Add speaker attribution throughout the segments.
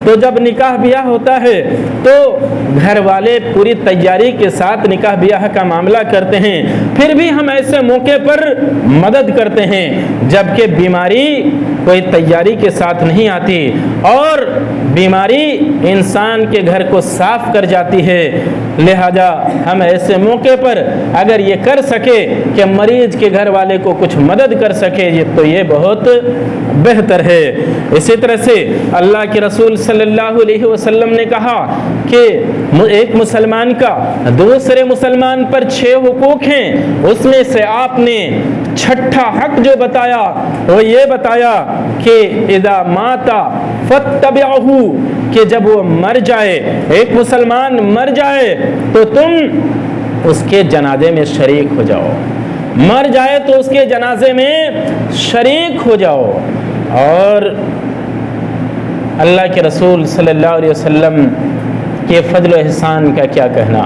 Speaker 1: تو جب نکاح بیاہ ہوتا ہے تو گھر والے پوری تیاری کے ساتھ نکاح بیاہ کا معاملہ کرتے ہیں، پھر بھی ہم ایسے موقع پر مدد کرتے ہیں جبکہ بیماری کوئی تیاری کے ساتھ نہیں آتی اور بیماری انسان کے گھر کو صاف کر جاتی ہے۔ لہذا ہم ایسے موقع پر اگر یہ کر سکے کہ مریض کے گھر والے کو کچھ مدد کر سکے تو یہ بہت بہتر ہے۔ اسی طرح سے اللہ کے رسول صلی اللہ علیہ وسلم نے کہا کہ ایک مسلمان کا دوسرے مسلمان پر 6 حقوق ہیں، اس میں سے آپ نے چھٹا حق جو بتایا وہ یہ بتایا کہ اذا مات فاتبعہ، کہ جب وہ مر جائے، ایک مسلمان مر جائے تو تم اس کے جنازے میں شریک ہو جاؤ، مر جائے تو اس کے جنازے میں شریک ہو جاؤ۔ اور اللہ کے رسول صلی اللہ علیہ وسلم کے فضل و احسان کا کیا کہنا،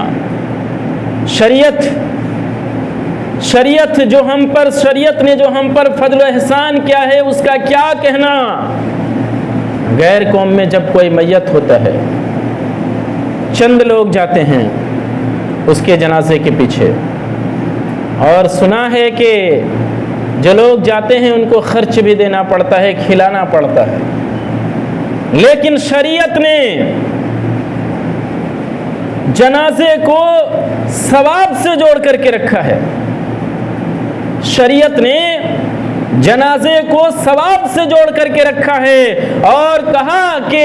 Speaker 1: شریعت جو ہم پر، شریعت نے جو ہم پر فضل و احسان کیا ہے اس کا کیا کہنا۔ غیر قوم میں جب کوئی میت ہوتا ہے، چند لوگ جاتے ہیں اس کے جنازے کے پیچھے، اور سنا ہے کہ جو لوگ جاتے ہیں ان کو خرچ بھی دینا پڑتا ہے، کھلانا پڑتا ہے، لیکن شریعت نے جنازے کو ثواب سے جوڑ کر کے رکھا ہے۔ شریعت نے جنازے کو ثواب سے جوڑ کر کے رکھا ہے اور کہا کہ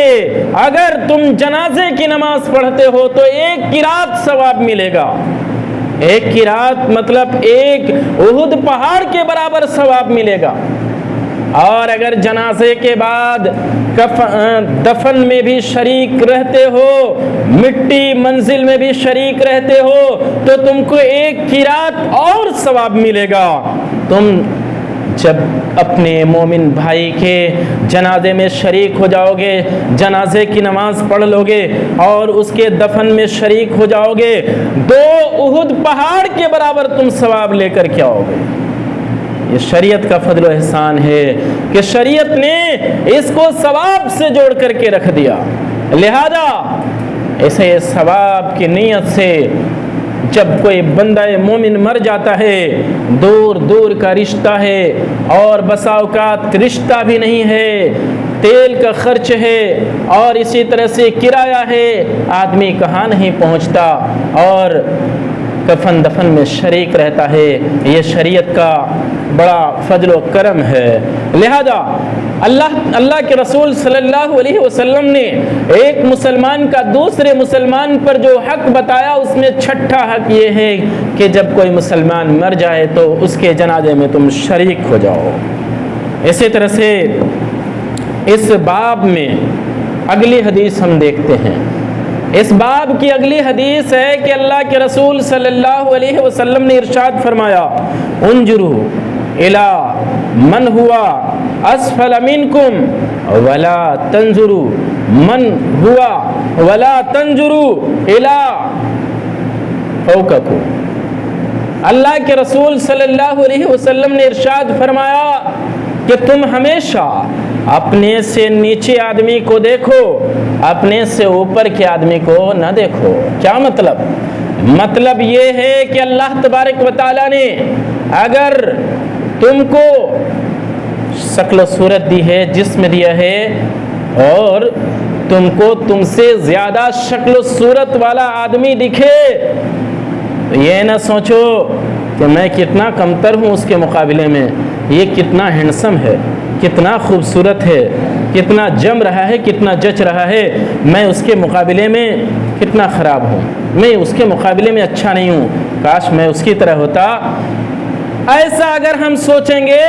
Speaker 1: اگر تم جنازے کی نماز پڑھتے ہو تو 1 قرات ثواب ملے گا۔ 1 قرات مطلب 1 احد پہاڑ کے برابر ثواب ملے گا۔ اور اگر جنازے کے بعد دفن میں بھی شریک رہتے ہو، مٹی منزل میں بھی شریک رہتے ہو تو تم کو 1 قرات اور ثواب ملے گا۔ تم جب اپنے مومن بھائی کے جنازے میں شریک ہو جاؤ گے، جنازے کی نماز پڑھ لو گے اور اس کے دفن میں شریک ہو جاؤ گے، 2 احد پہاڑ کے برابر تم ثواب لے کر کے آؤ گے۔ یہ شریعت کا فضل و احسان ہے کہ شریعت نے اس کو ثواب سے جوڑ کر کے رکھ دیا۔ لہذا اسے ثواب کی نیت سے جب کوئی بندہ مومن مر جاتا ہے، دور دور کا رشتہ ہے اور بسا اوقات رشتہ بھی نہیں ہے، تیل کا خرچ ہے اور اسی طرح سے کرایہ ہے، آدمی کہاں نہیں پہنچتا اور کفن دفن میں شریک رہتا ہے۔ یہ شریعت کا بڑا فضل و کرم ہے۔ لہذا اللہ کے رسول صلی اللہ علیہ وسلم نے ایک مسلمان کا دوسرے مسلمان پر جو حق بتایا اس میں چھٹا حق یہ ہے کہ جب کوئی مسلمان مر جائے تو اس کے جنازے میں تم شریک ہو جاؤ۔ اسی طرح سے اس باب میں اگلی حدیث ہم دیکھتے ہیں۔ اس باب کی اگلی حدیث ہے کہ اللہ کے رسول صلی اللہ علیہ وسلم نے ارشاد فرمایا، انظروا الی من ہوا اسفل منکم ولا تنظروا من ہوا ولا تنظروا الی فوقکم۔ اللہ کے رسول صلی اللہ علیہ وسلم نے ارشاد فرمایا کہ تم ہمیشہ اپنے سے نیچے آدمی کو دیکھو، اپنے سے اوپر کے آدمی کو نہ دیکھو۔ کیا مطلب یہ ہے کہ اللہ تبارک و تعالیٰ نے اگر تم کو شکل و صورت دی ہے، جسم دیا ہے اور تم کو تم سے زیادہ شکل و صورت والا آدمی دکھے تو یہ نہ سوچو کہ میں کتنا کمتر ہوں اس کے مقابلے میں، یہ کتنا ہینڈسم ہے، کتنا خوبصورت ہے، کتنا جم رہا ہے، کتنا جچ رہا ہے، میں اس کے مقابلے میں کتنا خراب ہوں، میں اس کے مقابلے میں اچھا نہیں ہوں، کاش میں اس کی طرح ہوتا۔ ایسا اگر ہم سوچیں گے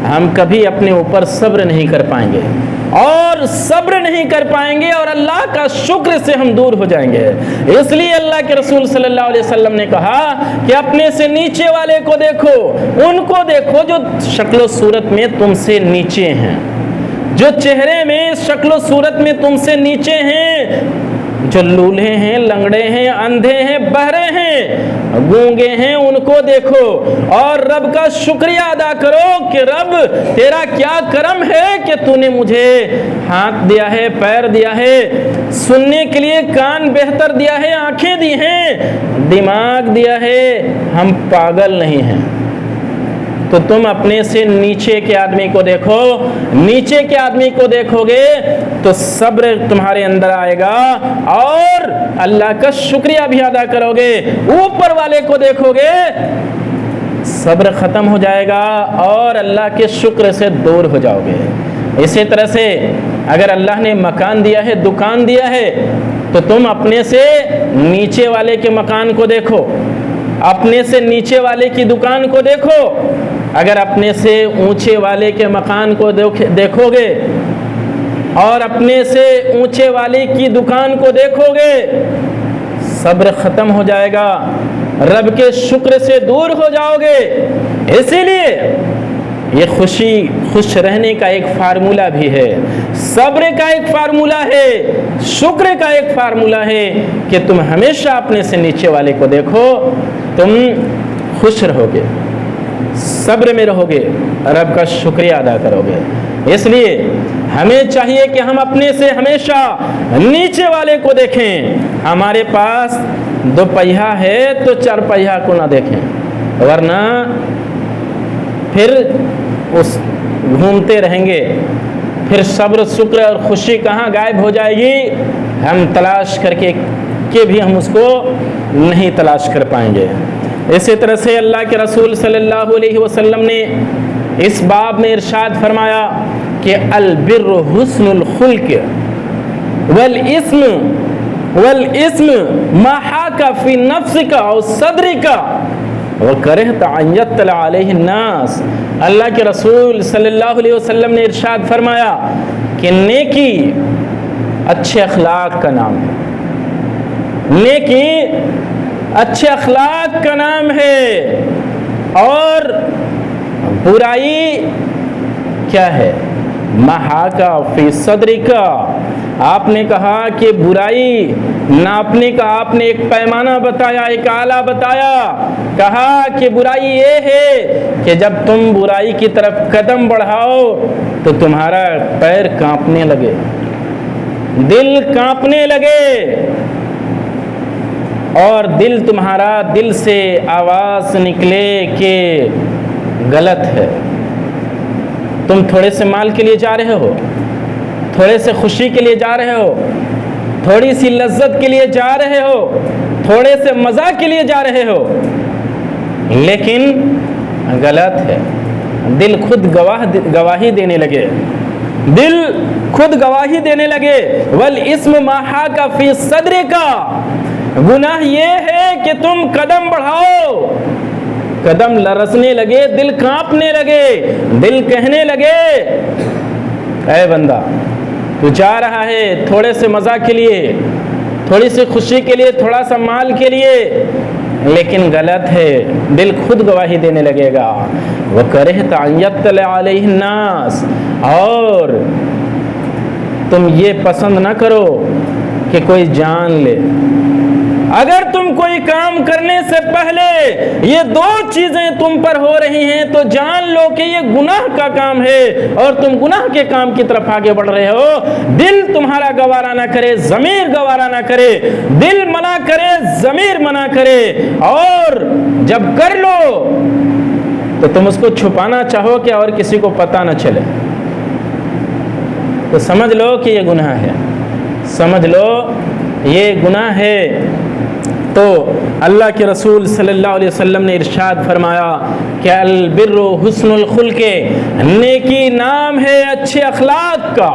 Speaker 1: ہم کبھی اپنے اوپر صبر نہیں کر پائیں گے اور صبر نہیں کر پائیں گے اور اللہ کا شکر سے ہم دور ہو جائیں گے۔ اس لیے اللہ کے رسول صلی اللہ علیہ وسلم نے کہا کہ اپنے سے نیچے والے کو دیکھو، ان کو دیکھو جو شکل و صورت میں تم سے نیچے ہیں، جو چہرے میں شکل و صورت میں تم سے نیچے ہیں، جو لولہے ہیں، لنگڑے ہیں، اندھے ہیں، بہرے ہیں، گونگے ہیں، ان کو دیکھو اور رب کا شکریہ ادا کرو کہ رب تیرا کیا کرم ہے کہ تو نے مجھے ہاتھ دیا ہے، پیر دیا ہے، سننے کے لیے کان بہتر دیا ہے، آنکھیں دی ہیں، دماغ دیا ہے، ہم پاگل نہیں ہیں۔ تو تم اپنے سے نیچے کے آدمی کو دیکھو، نیچے کے آدمی کو دیکھو گے تو صبر تمہارے اندر آئے گا اور اللہ کا شکریہ بھی ادا کرو گے۔ اوپر والے کو دیکھو گے، صبر ختم ہو جائے گا اور اللہ کے شکر سے دور ہو جاؤ گے۔ اسی طرح سے اگر اللہ نے مکان دیا ہے، دکان دیا ہے، تو تم اپنے سے نیچے والے کے مکان کو دیکھو، اپنے سے نیچے والے کی دکان کو دیکھو۔ اگر اپنے سے اونچے والے کے مکان کو دیکھو گے اور اپنے سے اونچے والے کی دکان کو دیکھو گے، صبر ختم ہو جائے گا، رب کے شکر سے دور ہو جاؤ گے۔ اسی لیے یہ خوش رہنے کا ایک فارمولہ بھی ہے، صبر کا ایک فارمولہ ہے، شکر کا ایک فارمولہ ہے کہ تم ہمیشہ اپنے سے نیچے والے کو دیکھو، تم خوش رہو گے، صبر میں رہو گے، رب کا شکریہ ادا کرو گے۔ اس لیے ہمیں چاہیے کہ ہم اپنے سے ہمیشہ نیچے والے کو دیکھیں۔ ہمارے پاس 2 پہیہ ہے تو 4 پہیہ کو نہ دیکھیں، ورنہ پھر اس گھومتے رہیں گے، پھر صبر، شکر اور خوشی کہاں غائب ہو جائے گی، ہم تلاش کر کے بھی ہم اس کو نہیں تلاش کر پائیں گے۔ اسی طرح سے اللہ کے رسول صلی اللہ علیہ وسلم نے اس باب میں ارشاد فرمایا کہ البر حسن الخلق والاسم ما حاک فی نفسک او صدرک وکرہت ان یطلع علیہ الناس۔ اللہ کے رسول صلی اللہ علیہ وسلم نے ارشاد فرمایا کہ نیکی اچھے اخلاق کا نام ہے، نیکی اچھے اخلاق کا نام ہے، اور برائی کیا ہے؟ محاکا فی صدرکا۔ آپ نے کہا کہ برائی ناپنے کا آپ نے ایک پیمانہ بتایا، ایک آلہ بتایا، کہا کہ برائی یہ ہے کہ جب تم برائی کی طرف قدم بڑھاؤ تو تمہارا پیر کانپنے لگے، دل کانپنے لگے، اور تمہارا دل سے آواز نکلے کہ غلط ہے۔ تم تھوڑے سے مال کے لیے جا رہے ہو، تھوڑے سے خوشی کے لیے جا رہے ہو، تھوڑی سی لذت کے لیے جا رہے ہو، تھوڑے سے مزہ کے لیے جا رہے ہو، لیکن غلط ہے۔ دل خود گواہی دینے لگے، دل خود گواہی دینے لگے۔ والاسم ما حاک فی صدرک، گناہ یہ ہے کہ تم قدم بڑھاؤ، قدم لرزنے لگے، دل کانپنے لگے، دل کہنے لگے اے بندہ تو جا رہا ہے تھوڑے سے مزہ کے لیے، تھوڑی سی خوشی کے لیے، تھوڑا سا مال کے لیے، لیکن غلط ہے۔ دل خود گواہی دینے لگے گا۔ وَكَرِهْتَ أَن يَطَّلِعَ عَلَيْهِ النَّاسِ، اور تم یہ پسند نہ کرو کہ کوئی جان لے۔ اگر تم کوئی کام کرنے سے پہلے یہ 2 چیزیں تم پر ہو رہی ہیں تو جان لو کہ یہ گناہ کا کام ہے اور تم گناہ کے کام کی طرف آگے بڑھ رہے ہو۔ دل تمہارا گوارا نہ کرے، ضمیر گوارا نہ کرے، دل منع کرے، ضمیر منع کرے، اور جب کر لو تو تم اس کو چھپانا چاہو کہ اور کسی کو پتہ نہ چلے، تو سمجھ لو کہ یہ گناہ ہے، سمجھ لو یہ گناہ ہے۔ تو اللہ کے رسول صلی اللہ علیہ وسلم نے ارشاد فرمایا کہ البر حسن الخلق، نیکی نام ہے اچھے اخلاق کا،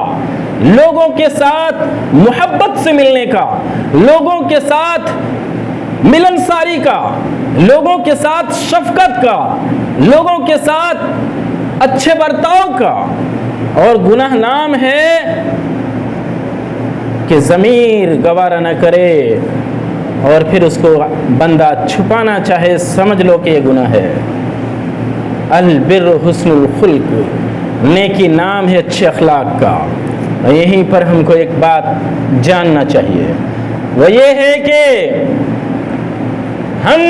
Speaker 1: لوگوں کے ساتھ محبت سے ملنے کا، لوگوں کے ساتھ ملنساری کا، لوگوں کے ساتھ شفقت کا، لوگوں کے ساتھ اچھے برتاؤ کا۔ اور گناہ نام ہے کہ ضمیر گوارا نہ کرے اور پھر اس کو بندہ چھپانا چاہے، سمجھ لو کہ یہ گناہ ہے۔ البر حسن الخلق، نیکی نام ہے اچھے اخلاق کا۔ یہیں پر ہم کو ایک بات جاننا چاہیے، وہ یہ ہے کہ ہم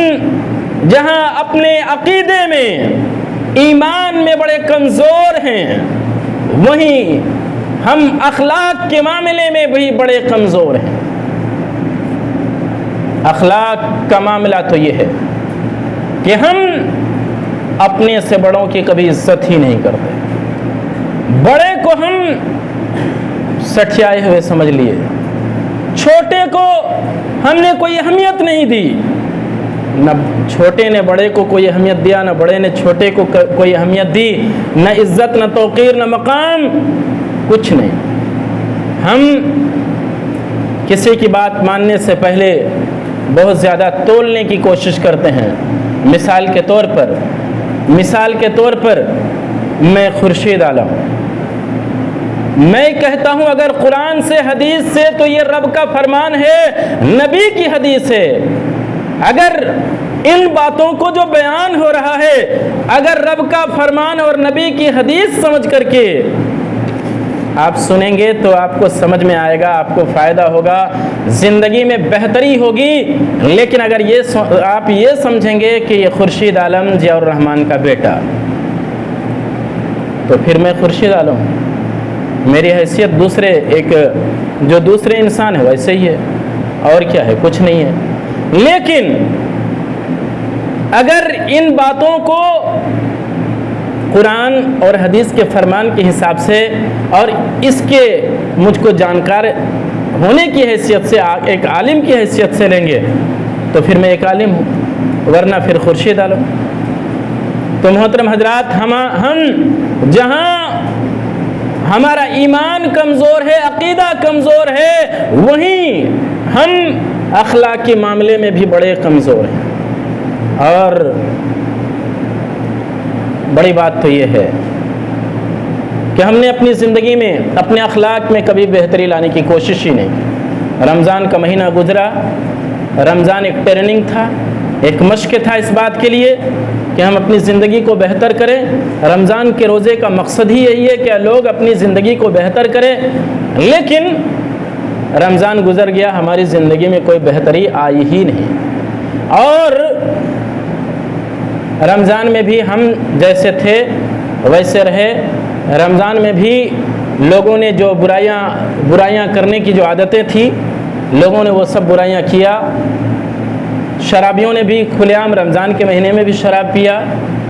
Speaker 1: جہاں اپنے عقیدے میں ایمان میں بڑے کمزور ہیں وہیں ہم اخلاق کے معاملے میں بھی بڑے کمزور ہیں۔ اخلاق کا معاملہ تو یہ ہے کہ ہم اپنے سے بڑوں کی کبھی عزت ہی نہیں کرتے، بڑے کو ہم سٹیائے ہوئے سمجھ لیے، چھوٹے کو ہم نے کوئی اہمیت نہیں دی، نہ چھوٹے نے بڑے کو کوئی اہمیت دیا، نہ بڑے نے چھوٹے کو کوئی اہمیت دی، نہ عزت، نہ توقیر، نہ مقام، کچھ نہیں۔ ہم کسی کی بات ماننے سے پہلے بہت زیادہ تولنے کی کوشش کرتے ہیں۔ مثال کے طور پر میں خورشید عالم، میں کہتا ہوں اگر قرآن سے حدیث سے تو یہ رب کا فرمان ہے، نبی کی حدیث ہے۔ اگر ان باتوں کو جو بیان ہو رہا ہے اگر رب کا فرمان اور نبی کی حدیث سمجھ کر کے آپ سنیں گے تو آپ کو سمجھ میں آئے گا، آپ کو فائدہ ہوگا، زندگی میں بہتری ہوگی۔ لیکن اگر آپ یہ سمجھیں گے کہ یہ خورشید عالم ضیاء الرحمن کا بیٹا، تو پھر میں خورشید عالم ہوں، میری حیثیت جو دوسرے انسان ہے ویسے ہی ہے، اور کیا ہے، کچھ نہیں ہے۔ لیکن اگر ان باتوں کو قرآن اور حدیث کے فرمان کے حساب سے اور اس کے مجھ کو جانکار ہونے کی حیثیت سے، ایک عالم کی حیثیت سے لیں گے تو پھر میں ایک عالم ہوں، ورنہ پھر خورشید عالم۔ تو محترم حضرات، ہم جہاں ہمارا ایمان کمزور ہے، عقیدہ کمزور ہے، وہیں ہم اخلاقی معاملے میں بھی بڑے کمزور ہیں۔ اور بڑی بات تو یہ ہے کہ ہم نے اپنی زندگی میں، اپنے اخلاق میں کبھی بہتری لانے کی کوشش ہی نہیں کی۔ رمضان کا مہینہ گزرا، رمضان ایک ٹریننگ تھا، ایک مشق تھا اس بات کے لیے کہ ہم اپنی زندگی کو بہتر کریں۔ رمضان کے روزے کا مقصد ہی یہی ہے کہ لوگ اپنی زندگی کو بہتر کریں، لیکن رمضان گزر گیا، ہماری زندگی میں کوئی بہتری آئی ہی نہیں۔ اور رمضان میں بھی ہم جیسے تھے ویسے رہے۔ رمضان میں بھی لوگوں نے جو برائیاں کرنے کی جو عادتیں تھیں، لوگوں نے وہ سب برائیاں کیا۔ شرابیوں نے بھی کھلے عام رمضان کے مہینے میں بھی شراب پیا،